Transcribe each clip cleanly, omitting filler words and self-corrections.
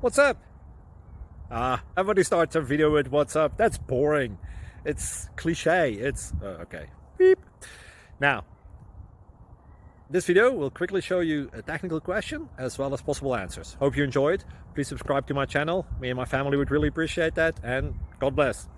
What's up? Everybody starts a video with what's up. That's boring. It's cliche. It's okay. Beep. Now, this video will quickly show you a technical question as well as possible answers. Hope you enjoyed. Please subscribe to my channel. Me and my family would really appreciate that, and God bless.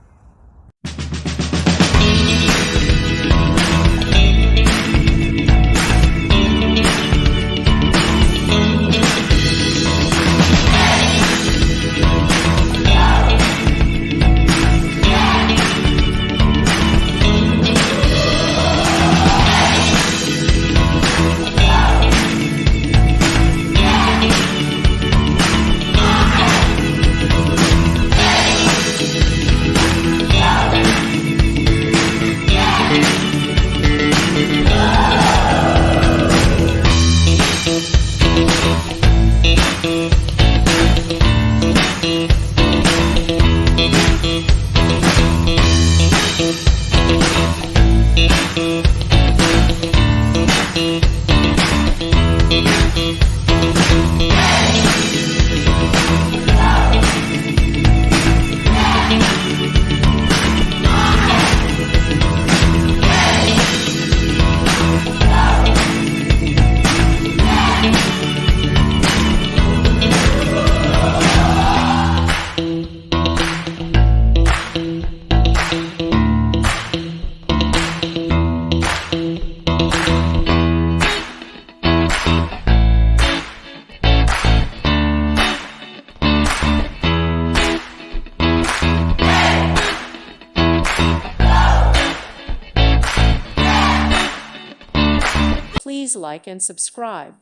Please like and subscribe.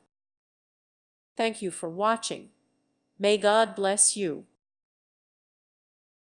Thank you for watching. May God bless you.